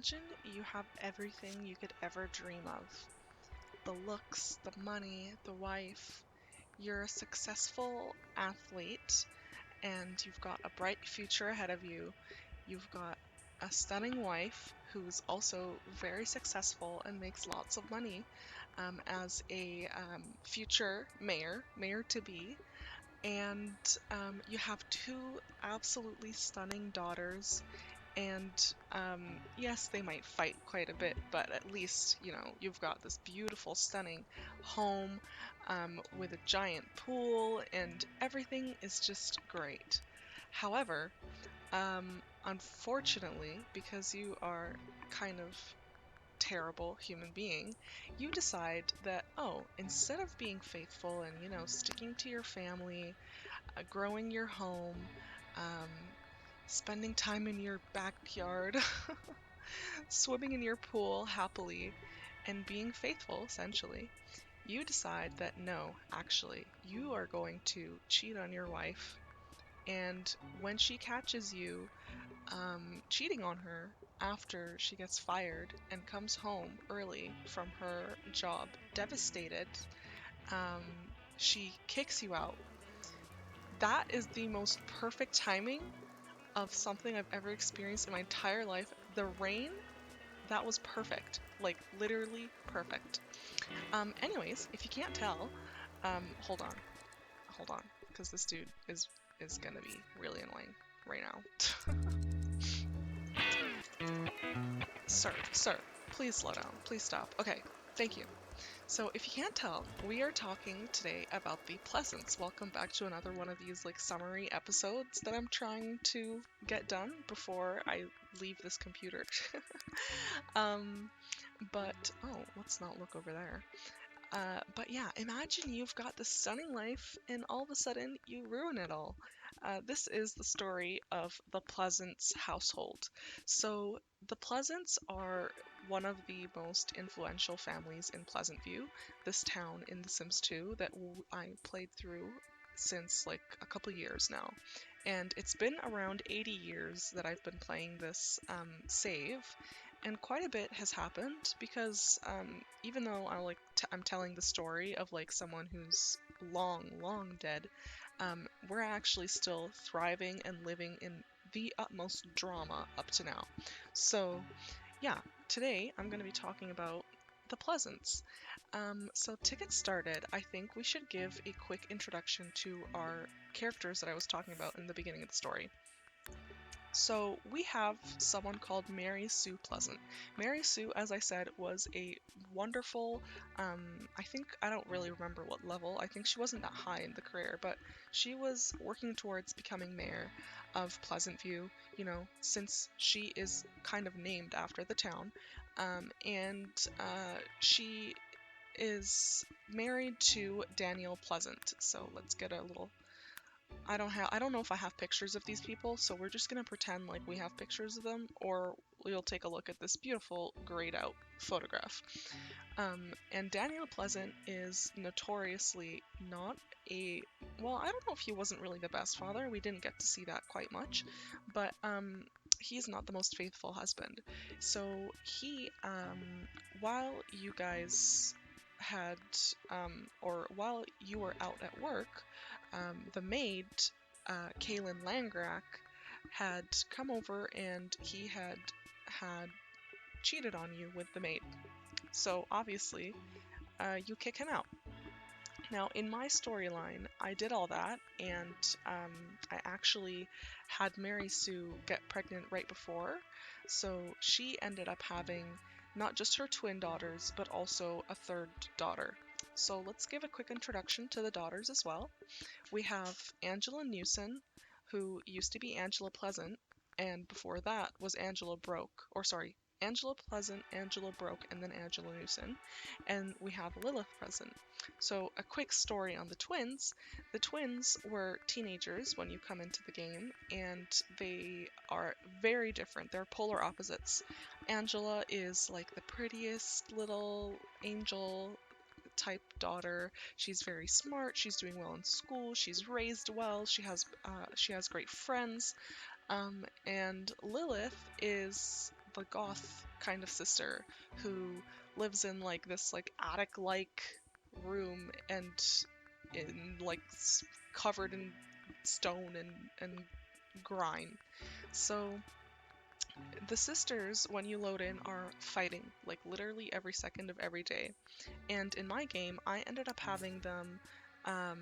Imagine you have everything you could ever dream of: the looks, the money, the wife. You're a successful athlete and you've got a bright future ahead of you. You've got a stunning wife who's also very successful and makes lots of money as a future mayor to be. And you have two absolutely stunning daughters, and yes, they might fight quite a bit, but at least, you've got this beautiful, stunning home with a giant pool, and everything is just great. However, unfortunately, because you are kind of terrible human being, you decide that, oh, instead of being faithful and, sticking to your family, growing your home, um, spending time in your backyard, swimming in your pool happily, and being faithful, essentially, you decide that no, actually, you are going to cheat on your wife. And when she catches you cheating on her after she gets fired and comes home early from her job, devastated, um, she kicks you out. That is the most perfect timing of something I've ever experienced in my entire life. The rain, that was perfect. Like, literally perfect. Anyways, if you can't tell, hold on, because this dude is gonna be really annoying right now. Sir, please slow down. Please stop. Okay, thank you. So, if you can't tell, we are talking today about the Pleasance. Welcome back to another one of these like summary episodes that I'm trying to get done before I leave this computer. um, but oh, let's not look over there. But yeah, imagine you've got this stunning life and all of a sudden you ruin it all. This is the story of the Pleasance household. So, the Pleasants are one of the most influential families in Pleasantview, this town in The Sims 2 that I played through since like a couple years now. And it's been around 80 years that I've been playing this save, and quite a bit has happened because even though I'm telling the story of like someone who's long dead, we're actually still thriving and living in the utmost drama up to now. So yeah, today I'm going to be talking about the Pleasants. So to get started, I think we should give a quick introduction to our characters that I was talking about in the beginning of the story. So we have someone called Mary Sue Pleasant. Mary Sue, as I said, was a wonderful, I don't really remember what level. I think she wasn't that high in the career, but she was working towards becoming mayor of Pleasantview, since she is kind of named after the town. And she is married to Daniel Pleasant. So let's get a little. I don't know if I have pictures of these people, so we're just gonna pretend like we have pictures of them, or we'll take a look at this beautiful grayed out photograph. And Daniel Pleasant is notoriously not well, I don't know if he wasn't really the best father. We didn't get to see that quite much, but he's not the most faithful husband. So he, while you guys had, or while you were out at work, the maid, Kaylin Langrak, had come over and he had cheated on you with the maid. So obviously, you kick him out. Now, in my storyline, I did all that, and I actually had Mary Sue get pregnant right before, so she ended up having not just her twin daughters, but also a third daughter. So let's give a quick introduction to the daughters as well. We have Angela Newson, who used to be Angela Pleasant, and before that was Angela Broke, or sorry, Angela Pleasant, Angela Broke, and then Angela Newson. And we have Lilith Pleasant. So, a quick story on the twins. The twins were teenagers when you come into the game, and they are very different. They're polar opposites. Angela is like the prettiest little angel type daughter. She's very smart. She's doing well in school. She's raised well. She has great friends. And Lilith is the goth kind of sister who lives in like this like attic-like room and in like covered in stone and grime. So the sisters, when you load in, are fighting like literally every second of every day. And in my game, I ended up having them um,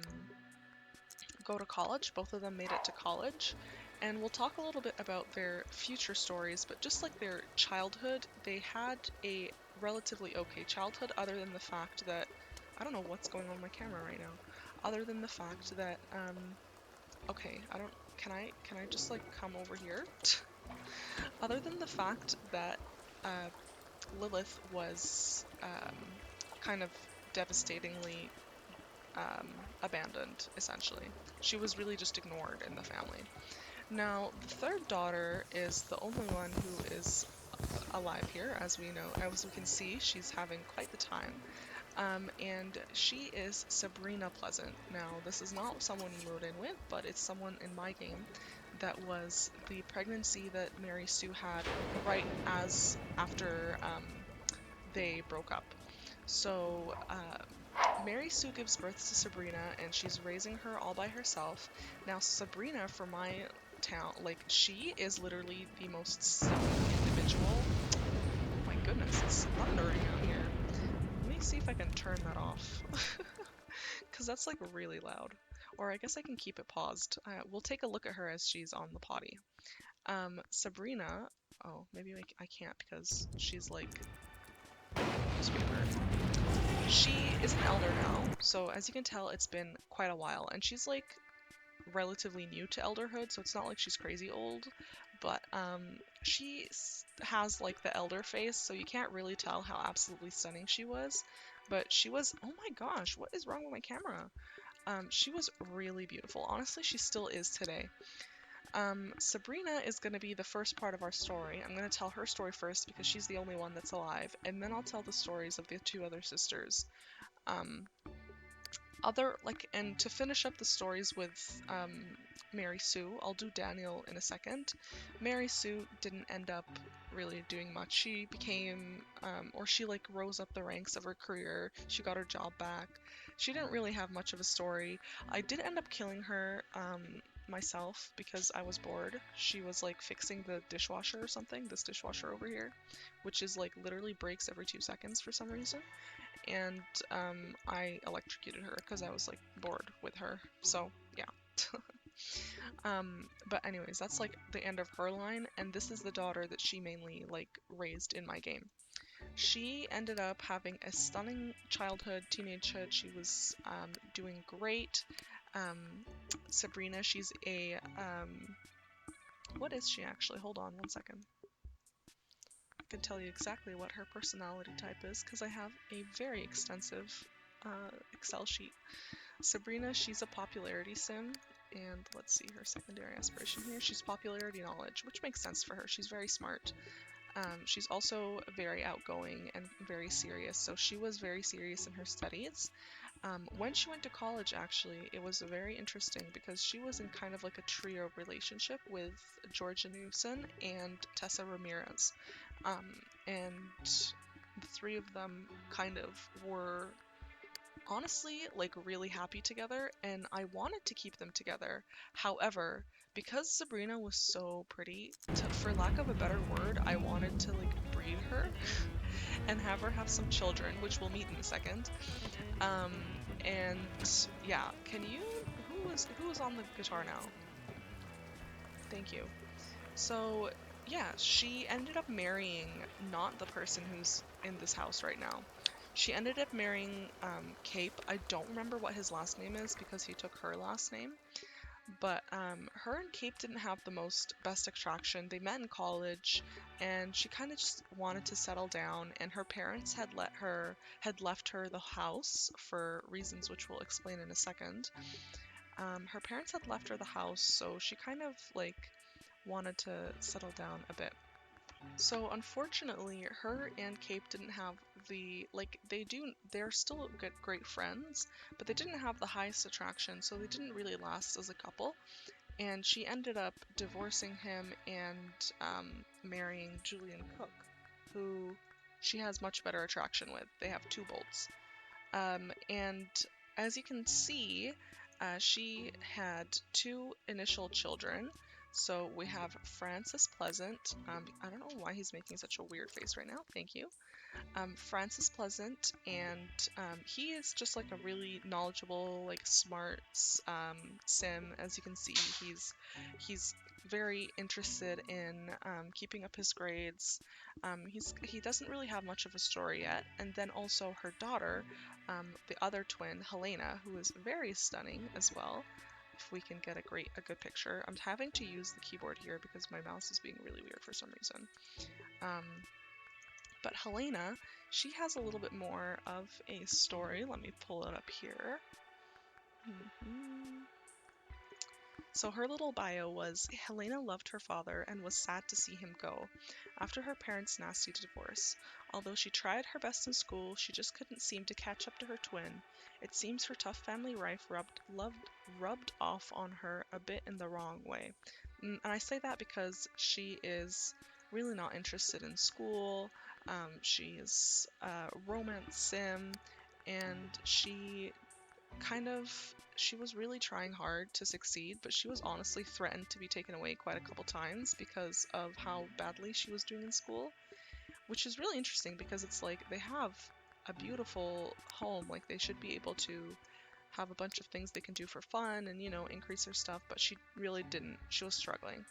go to college. Both of them made it to college. And we'll talk a little bit about their future stories, but just like their childhood, they had a relatively okay childhood, other than the fact that I don't know what's going on with my camera right now. Other than the fact that okay, I don't can I just like come over here? Other than the fact that uh Lilith was kind of devastatingly abandoned, essentially. She was really just ignored in the family. Now, the third daughter is the only one who is alive here, as we know. As we can see, she's having quite the time. And she is Sabrina Pleasant. Now, this is not someone you load in with, but it's someone in my game that was the pregnancy that Mary Sue had right as after they broke up. So, Mary Sue gives birth to Sabrina, and she's raising her all by herself. Now, Sabrina, for my town, like, she is literally the most stunning individual. Oh my goodness, it's thundering out here. Let me see if I can turn that off, because that's like really loud. Or I guess I can keep it paused. We'll take a look at her as she's on the potty. Sabrina, oh, maybe I can't because she's like newspaper. She is an elder now, so as you can tell, it's been quite a while, and she's like relatively new to elderhood, so it's not like she's crazy old, but she has like the elder face, so you can't really tell how absolutely stunning she was. But she was, oh my gosh, what is wrong with my camera? She was really beautiful. Honestly, she still is today. Sabrina is going to be the first part of our story. I'm going to tell her story first because she's the only one that's alive, and then I'll tell the stories of the two other sisters. Um, and to finish up the stories with Mary Sue, I'll do Daniel in a second. Mary Sue didn't end up really doing much. She became, or she like rose up the ranks of her career. She got her job back. She didn't really have much of a story. I did end up killing her myself because I was bored. She was like fixing the dishwasher or something, this dishwasher over here, which is like literally breaks every 2 seconds for some reason. And I electrocuted her because I was like bored with her. So yeah. But anyways, that's like the end of her line, and this is the daughter that she mainly like raised in my game. She ended up having a stunning childhood, teenagehood. She was doing great. Um, Sabrina, she's a what is she actually? Hold on one second. I can tell you exactly what her personality type is because I have a very extensive Excel sheet. Sabrina, she's a popularity sim, and let's see her secondary aspiration here. She's popularity knowledge, which makes sense for her. She's very smart. She's also very outgoing and very serious, so she was very serious in her studies. When she went to college, actually, it was very interesting because she was in kind of like a trio relationship with Georgia Newson and Tessa Ramirez. Um, and the three of them kind of were honestly like really happy together, and I wanted to keep them together. However, because Sabrina was so pretty, for lack of a better word, I wanted to like breed her and have her have some children, which we'll meet in a second. Um, and yeah, can you who is on the guitar now? Thank you. So yeah, she ended up marrying not the person who's in this house right now. She ended up marrying Cape. I don't remember what his last name is because he took her last name. But her and Cape didn't have the most best attraction. They met in college, and she kind of just wanted to settle down. And her parents had left her the house for reasons which we'll explain in a second. Her parents had left her the house, so she kind of like wanted to settle down a bit. So unfortunately, her and Cape didn't have they're still great friends, but they didn't have the highest attraction, so they didn't really last as a couple. and she ended up divorcing him and marrying Julian Cook, who she has much better attraction with. They have two bolts. And as you can see, she had two initial children. So we have Francis Pleasant. I don't know why he's making such a weird face right now. Thank you. Francis Pleasant, and he is just like a really knowledgeable, like smart sim. As you can see, he's very interested in keeping up his grades. He doesn't really have much of a story yet. And then also her daughter, the other twin, Helena, who is very stunning as well. If we can get a good picture. I'm having to use the keyboard here because my mouse is being really weird for some reason. Um, but Helena, she has a little bit more of a story. Let me pull it up here. So her little bio was Helena loved her father and was sad to see him go after her parents' nasty divorce. Although she tried her best in school, she just couldn't seem to catch up to her twin. It seems her tough family life rubbed off on her a bit in the wrong way. And I say that because she is really not interested in school. She's a romance sim, and she was really trying hard to succeed, but she was honestly threatened to be taken away quite a couple times because of how badly she was doing in school, which is really interesting because it's like they have a beautiful home, like they should be able to have a bunch of things they can do for fun and, increase their stuff, but she really didn't. She was struggling.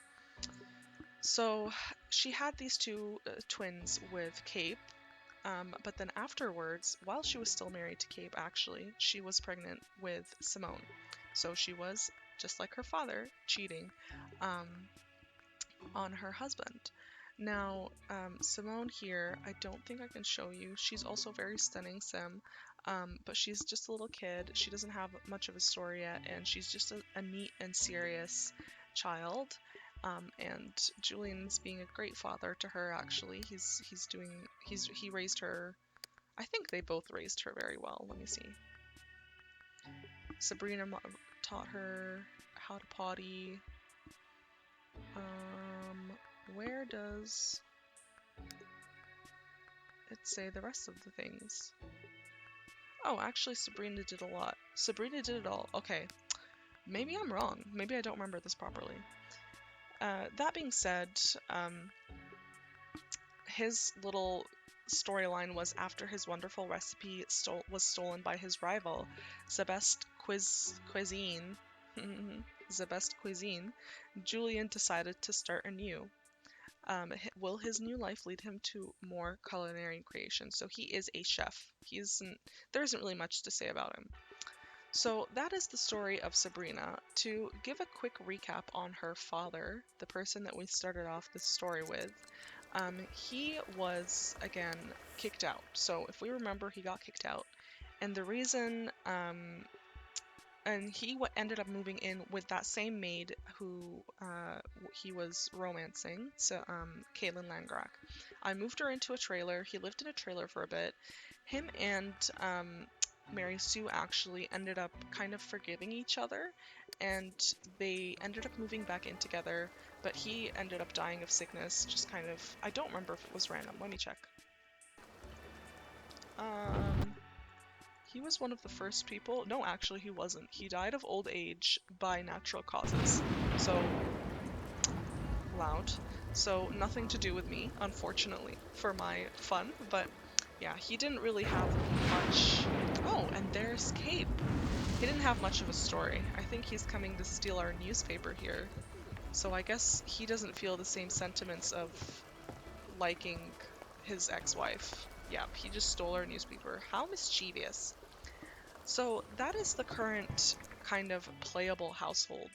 So she had these two twins with Cape, but then afterwards, while she was still married to Cape, actually, she was pregnant with Simone. So she was, just like her father, cheating um, on her husband. Now, Simone here, I don't think I can show you. She's also very stunning sim, but she's just a little kid. She doesn't have much of a story yet, and she's just a neat and serious child. And Julian's being a great father to her. Actually, he raised her. I think they both raised her very well. Let me see. Sabrina taught her how to potty. Where does it say the rest of the things? Oh, actually, Sabrina did a lot. Sabrina did it all. Okay, maybe I'm wrong. Maybe I don't remember this properly. That being said, his little storyline was after his wonderful recipe was stolen by his rival, the best cuisine. The best cuisine. Julian decided to start anew. Will his new life lead him to more culinary creation? So he is a chef. There isn't really much to say about him. So that is the story of Sabrina. To give a quick recap on her father, the person that we started off this story with, he was, again, kicked out. So if we remember, he got kicked out. And the reason, and he ended up moving in with that same maid who he was romancing, so Caitlin Landgraf. I moved her into a trailer. He lived in a trailer for a bit. Him and Mary Sue actually ended up kind of forgiving each other, and they ended up moving back in together, but he ended up dying of sickness, just kind of, I don't remember if it was random. Let me check. He was one of the first people. No, actually, he wasn't. He died of old age by natural causes. So, loud. So, nothing to do with me, unfortunately, for my fun. But, yeah, he didn't really have much. Oh, and there's Cape. He didn't have much of a story. I think he's coming to steal our newspaper here. So, I guess he doesn't feel the same sentiments of liking his ex-wife. Yeah, he just stole our newspaper. How mischievous. So that is the current kind of playable household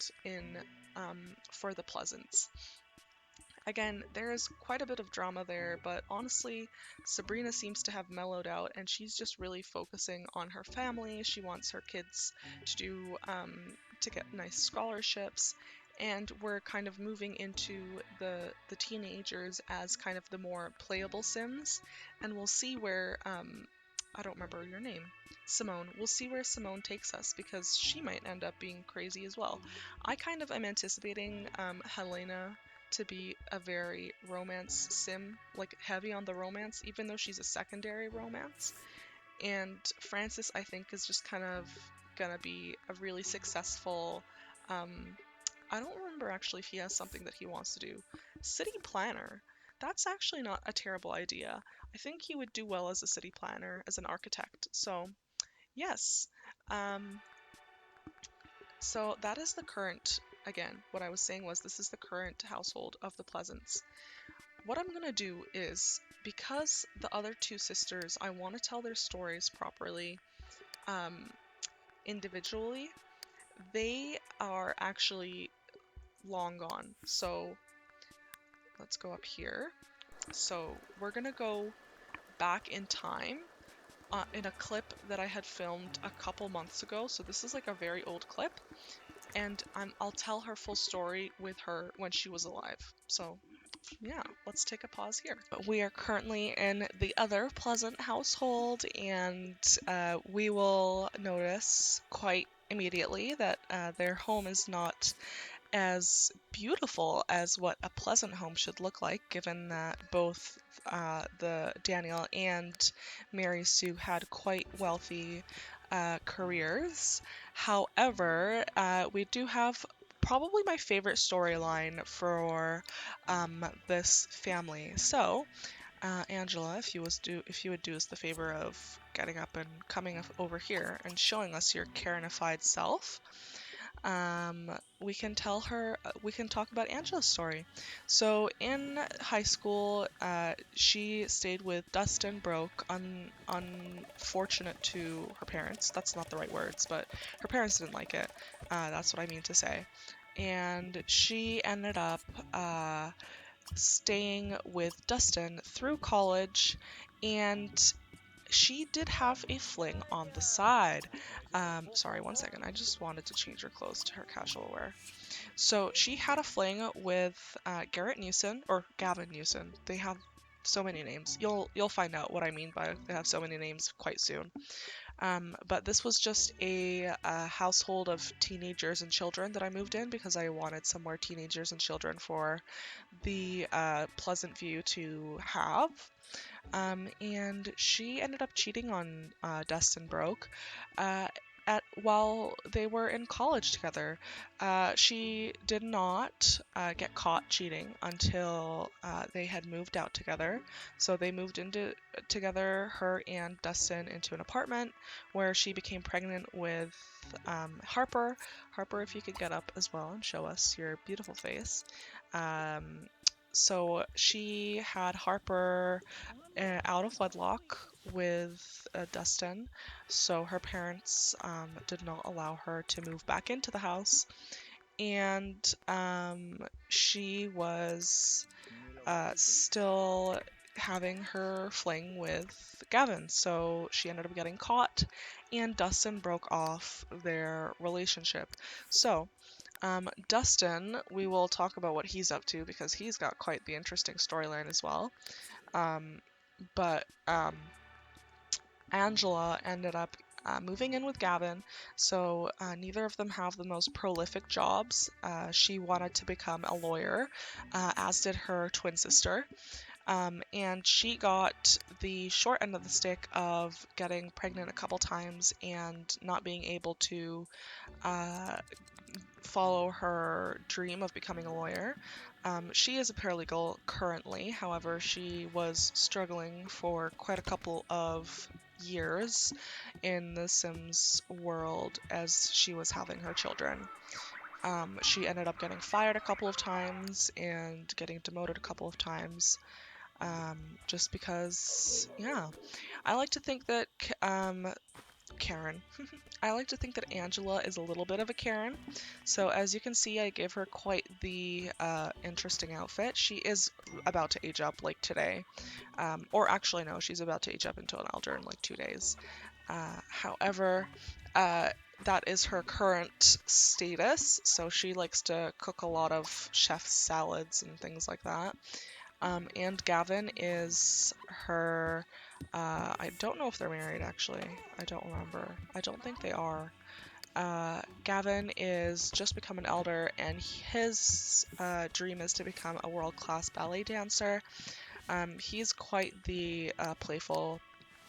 for the Pleasants. Again, there is quite a bit of drama there, but honestly, Sabrina seems to have mellowed out and she's just really focusing on her family. She wants her kids to get nice scholarships, and we're kind of moving into the teenagers as kind of the more playable Sims, and we'll see where I don't remember your name. Simone. We'll see where Simone takes us because she might end up being crazy as well. I kind of am anticipating Helena to be a very romance sim, like heavy on the romance, even though she's a secondary romance. And Francis, I think, is just kind of gonna be a really successful. Um, I don't remember actually if he has something that he wants to do. City planner. That's actually not a terrible idea. I think he would do well as a city planner, as an architect. So, yes. Um, so that is the current, again, what I was saying was this is the current household of the Pleasants. What I'm gonna do is, because the other two sisters, I want to tell their stories properly, um, individually, they are actually long gone. So let's go up here. So we're gonna go back in time in a clip that I had filmed a couple months ago. So this is like a very old clip, and I'll tell her full story with her when she was alive. So yeah, let's take a pause here. We are currently in the other Pleasant household, and we will notice quite immediately that their home is not as beautiful as what a Pleasant home should look like, given that both the Daniel and Mary Sue had quite wealthy careers. However, we do have probably my favorite storyline for this family. So, Angela, if you would do us the favor of getting up and coming over here and showing us your Karenified self, we can talk about Angela's story. So in high school, she stayed with Dustin Broke, unfortunate to her parents. That's not the right words, but her parents didn't like it. That's what I mean to say. And she ended up staying with Dustin through college, and she did have a fling on the side. Sorry, one second. I just wanted to change her clothes to her casual wear. So she had a fling with Garrett Newson or Gavin Newson. They have so many names. You'll find out what I mean by they have so many names quite soon. But this was just a household of teenagers and children that I moved in because I wanted some more teenagers and children for the Pleasantview to have. And she ended up cheating on Dustin Broke uh, while they were in college together. She did not get caught cheating until they had moved out together. So they moved into together, her and Dustin, into an apartment where she became pregnant with Harper. Harper, if you could get up as well and show us your beautiful face. Um, so she had Harper out of wedlock with Dustin, so her parents did not allow her to move back into the house, and she was still having her fling with Gavin, so she ended up getting caught, and Dustin broke off their relationship. So, Dustin, we will talk about what he's up to because he's got quite the interesting storyline as well. Um, but Angela ended up moving in with Gavin, so neither of them have the most prolific jobs. She wanted to become a lawyer, as did her twin sister. And she got the short end of the stick of getting pregnant a couple times and not being able to uh, follow her dream of becoming a lawyer. She is a paralegal currently, however, she was struggling for quite a couple of years in the Sims world as she was having her children. She ended up getting fired a couple of times and getting demoted a couple of times, just because, yeah. I like to think that Karen. I like to think that Angela is a little bit of a Karen. So as you can see, I gave her quite the interesting outfit. She is about to age up like today. Or actually, no, she's about to age up into an elder in like 2 days. However, uh, that is her current status. So she likes to cook a lot of chef salads and things like that. And Gavin is her I don't know if they're married actually. I don't remember. I don't think they are. Gavin is just become an elder, and his dream is to become a world-class ballet dancer. He's quite the playful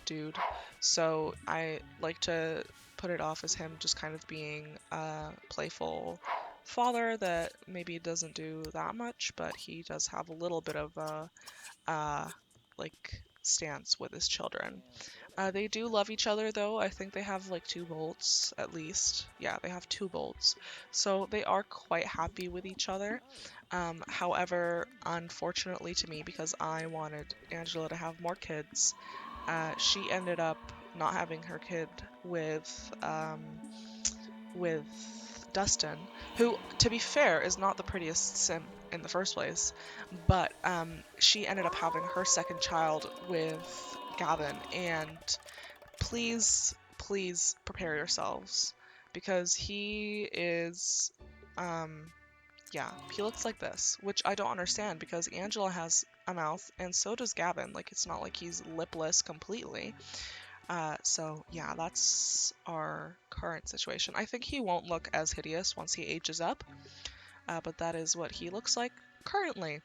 dude, so I like to put it off as him just kind of being a playful father that maybe doesn't do that much, but he does have a little bit of a like stance with his children. They do love each other though. I think they have like two bolts at least. Yeah, they have two bolts. So they are quite happy with each other. However, unfortunately to me, because I wanted Angela to have more kids, she ended up not having her kid with Dustin, who, to be fair, is not the prettiest sim in the first place, but she ended up having her second child with Gavin, and please, please prepare yourselves because he is, yeah, he looks like this, which I don't understand because Angela has a mouth and so does Gavin. Like, it's not like he's lipless completely. So yeah, that's our current situation. I think he won't look as hideous once he ages up, but that is what he looks like currently.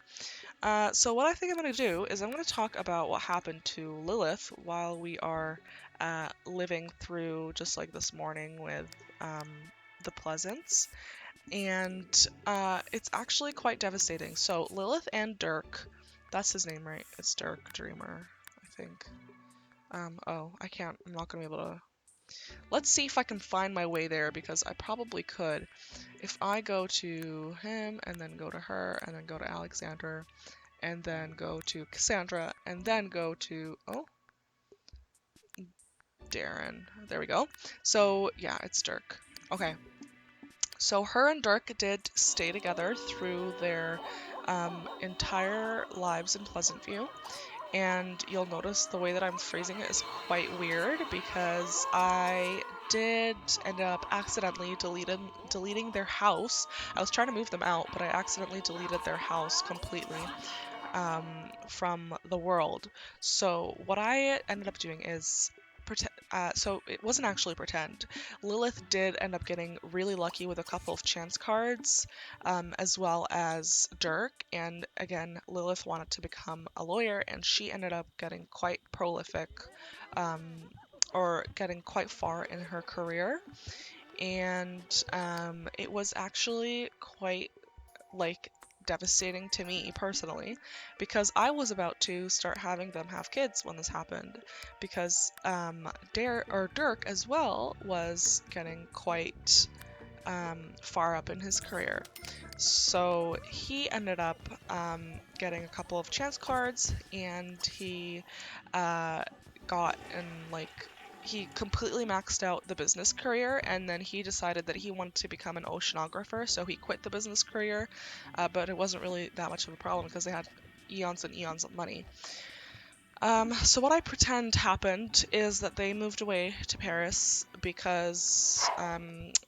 So what I think I'm going to do is I'm going to talk about what happened to Lilith while we are living through just like this morning with um, the Pleasants. And it's actually quite devastating. So Lilith and Dirk, that's his name, right? It's Dirk Dreamer, I think. Oh, I can't, I'm not going to be able to. Let's see if I can find my way there because I probably could. If I go to him and then go to her and then go to Alexander and then go to Cassandra, and then go to, oh, Darren. There we go. So, yeah, it's Dirk. Okay. So, her and Dirk did stay together through their entire lives in Pleasantview. And you'll notice the way that I'm phrasing it is quite weird because I did end up accidentally deleting their house. I was trying to move them out, but I accidentally deleted their house completely from the world. So what I ended up doing is pretend. So it wasn't actually pretend. Lilith did end up getting really lucky with a couple of chance cards, as well as Dirk. And again, Lilith wanted to become a lawyer, and she ended up getting quite prolific, um, or getting quite far in her career. And it was actually quite like devastating to me personally because I was about to start having them have kids when this happened because Dirk as well was getting quite far up in his career. So he ended up getting a couple of chance cards and he got in like he completely maxed out the business career and then he decided that he wanted to become an oceanographer, so he quit the business career, but it wasn't really that much of a problem because they had eons and eons of money. So what I pretend happened is that they moved away to Paris because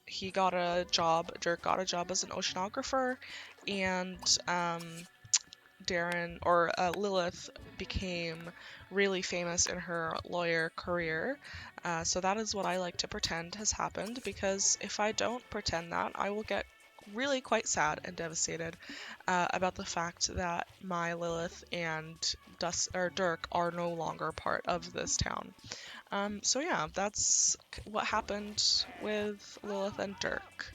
he got a job, Dirk got a job as an oceanographer, and Lilith became really famous in her lawyer career. So that is what I like to pretend has happened because if I don't pretend that, I will get really quite sad and devastated about the fact that my Lilith and Dirk are no longer part of this town. So yeah, that's what happened with Lilith and Dirk.